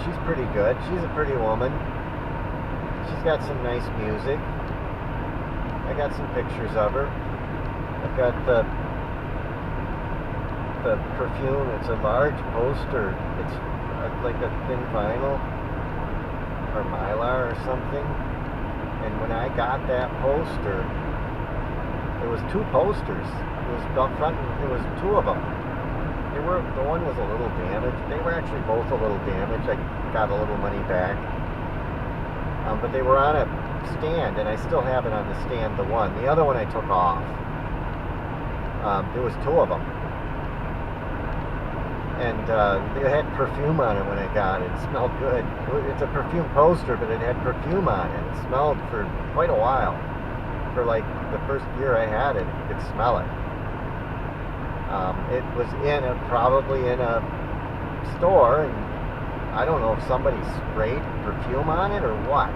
she's pretty good. She's a pretty woman. She's got some nice music. I got some pictures of her. I've got the perfume. It's a large poster. It's like a thin vinyl or mylar or something. And when I got that poster, there was two posters. It was up front. There was two of them. The one was a little damaged. They were actually both a little damaged. I got a little money back. But they were on a stand, and I still have it on the stand, the one. The other one I took off. There was two of them. And they had perfume on it when I got it. It smelled good. It's a perfume poster, but it had perfume on it. It smelled for quite a while. For like the first year I had it, you could smell it. It was probably in a store, and I don't know if somebody sprayed perfume on it or what.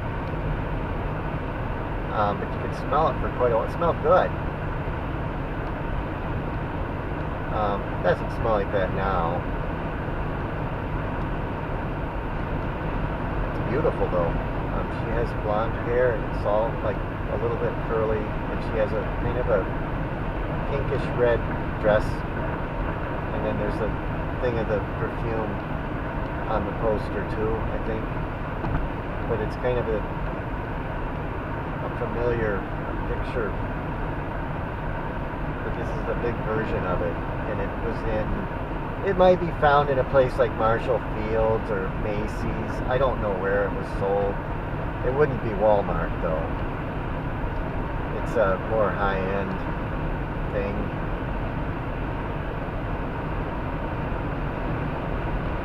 But you could smell it for quite a while. It smelled good. It doesn't smell like that now. It's beautiful though. She has blonde hair, and it's all like a little bit curly, and she has a kind of a pinkish red dress, and then there's a thing of the perfume on the poster too, I think. But it's kind of a familiar picture. But this is the big version of it, and it might be found in a place like Marshall Fields or Macy's. I don't know where it was sold. It wouldn't be Walmart though. It's a more high-end thing.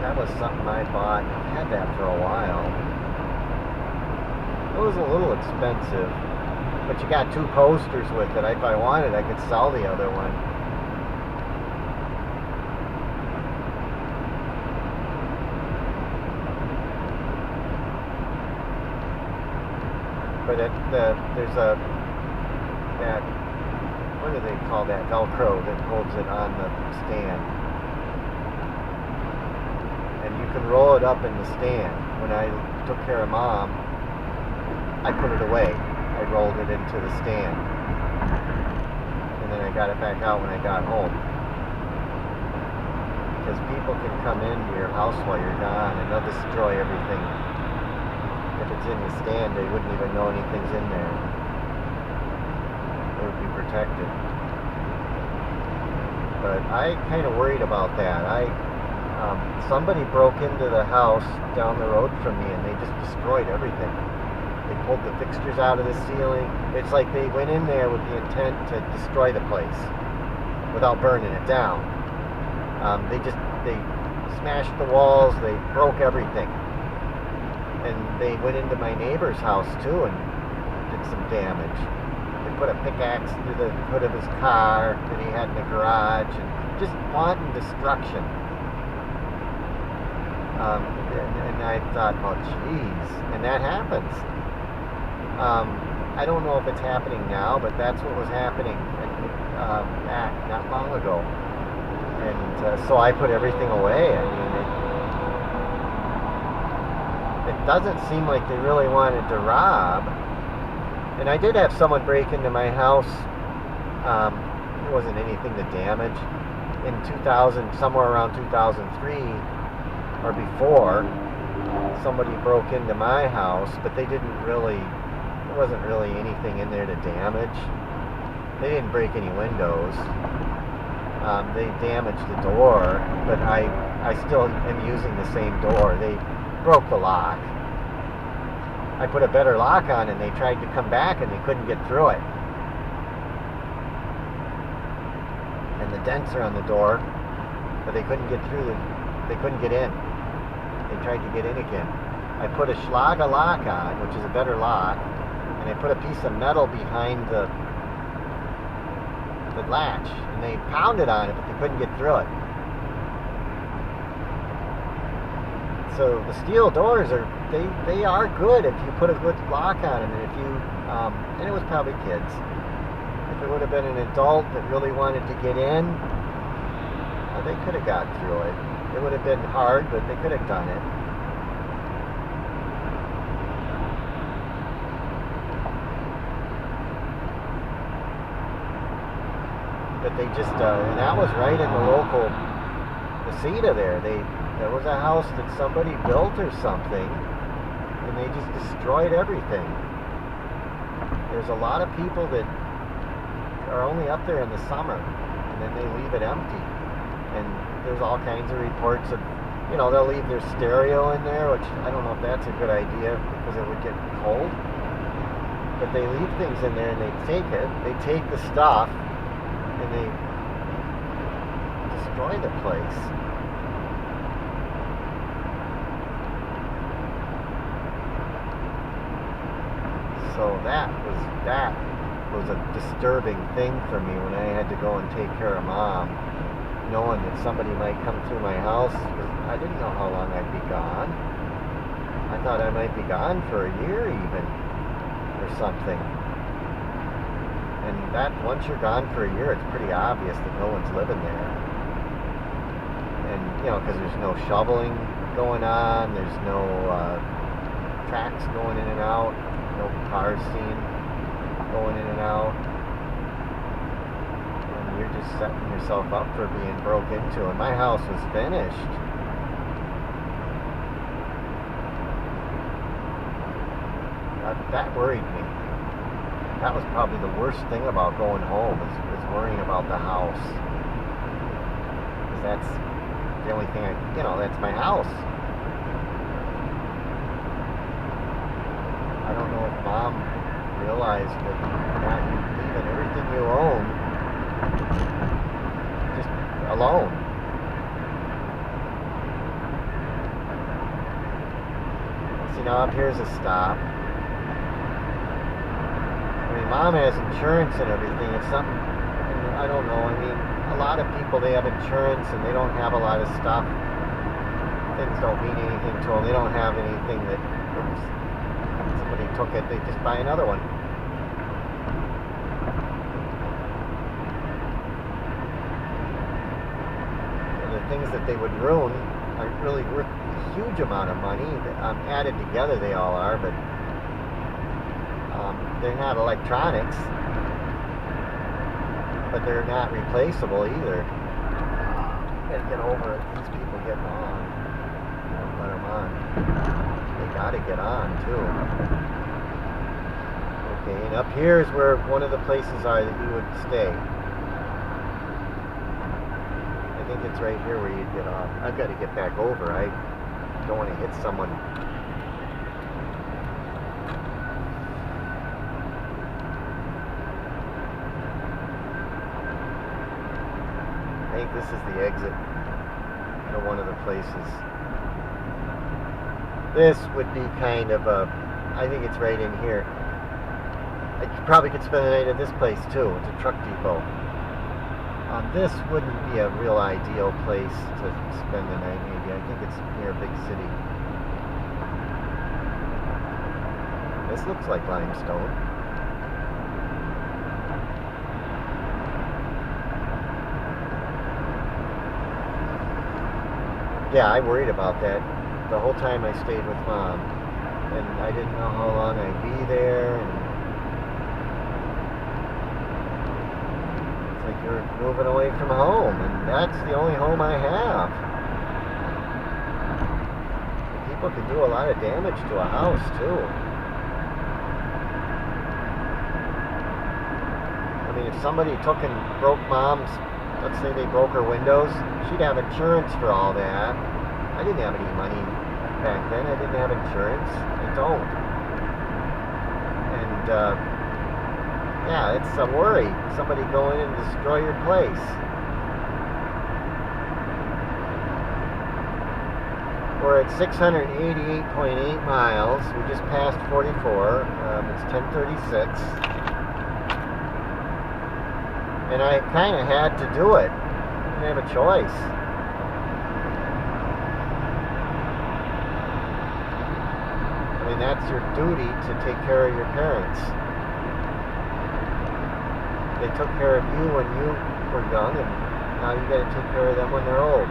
That was something I bought. I've had that for a while. It was a little expensive, but you got two posters with it. If I wanted, I could sell the other one. But there's that, what do they call that? Velcro that holds it on the stand. And you can roll it up in the stand. When I took care of Mom, I put it away. I rolled it into the stand. And then I got it back out when I got home. Because people can come into your house while you're gone and they'll destroy everything. If it's in the stand, they wouldn't even know anything's in there. It would be protected. But I kind of worried about that. Somebody broke into the house down the road from me and they just destroyed everything. They pulled the fixtures out of the ceiling. It's like they went in there with the intent to destroy the place without burning it down. They smashed the walls, they broke everything. And they went into my neighbor's house too and did some damage. They put a pickaxe through the hood of his car that he had in the garage, and just wanton destruction. And I thought, oh geez, and that happens. I don't know if it's happening now, but that's what was happening not long ago. And so I put everything away. I mean, it doesn't seem like they really wanted to rob. And I did have someone break into my house. There wasn't anything to damage. In 2000, somewhere around 2003 or before, somebody broke into my house, but there wasn't really anything in there to damage. They didn't break any windows. They damaged the door, but I still am using the same door. They broke the lock. I put a better lock on and they tried to come back and they couldn't get through it. And the dents are on the door, but they couldn't get in. They tried to get in again. I put a Schlager lock on, which is a better lock, and I put a piece of metal behind the latch, and they pounded on it, but they couldn't get through it. So the steel doors they are good if you put a good lock on them, and if you and it was probably kids. If it would have been an adult that really wanted to get in, they could have got through it. It would have been hard, but they could have done it. but they just, and that was right in the local Mt Ida there was a house that somebody built or something, and they just destroyed everything. There's a lot of people that are only up there in the summer, and then they leave it empty. And there's all kinds of reports of, they'll leave their stereo in there, which I don't know if that's a good idea because it would get cold. But they leave things in there and they take the stuff, and they destroy the place. So that was a disturbing thing for me when I had to go and take care of Mom, knowing that somebody might come through my house, because I didn't know how long I'd be gone. I thought I might be gone for a year even, or something. And that, once you're gone for a year, it's pretty obvious that no one's living there. And, because there's no shoveling going on, there's no tracks going in and out, no cars seen going in and out, and you're just setting yourself up for being broke into. And my house was finished. That worried me. That was probably the worst thing about going home, is worrying about the house. Because that's the only thing that's my house. I don't know if Mom realized that not leaving everything you own just alone. See, now up here's a stop. I mean, Mom has insurance and everything. It's something, I don't know. I mean, a lot of people, they have insurance and they don't have a lot of stuff. Things don't mean anything to them. They don't have anything that somebody took it, they just buy another one. And the things that they would ruin aren't really worth a huge amount of money. Added together they all are, but they're not electronics, but they're not replaceable either. Gotta get over it. These people getting on. Don't let them on. They gotta get on too. Okay, and up here is where one of the places are that you would stay. I think it's right here where you'd get off. I've got to get back over. I don't want to hit someone. I think this is the exit to one of the places. This would be kind of a, I think it's right in here. I probably could spend the night at this place too. It's a truck depot. This wouldn't be a real ideal place to spend the night maybe. I think it's near a big city. This looks like limestone. Yeah, I worried about that the whole time I stayed with Mom, and I didn't know how long I'd be there. And it's like you're moving away from home, and that's the only home I have. People can do a lot of damage to a house too. I mean, if somebody took and broke Mom's, let's say they broke her windows, she'd have insurance for all that. I didn't have any money back then. I didn't have insurance. I don't. And, yeah, it's a worry. Somebody go in and destroy your place. We're at 688.8 miles. We just passed 44. It's 10:36. And I kind of had to do it. I didn't have a choice. I mean, that's your duty to take care of your parents. They took care of you when you were young, and now you got to take care of them when they're old.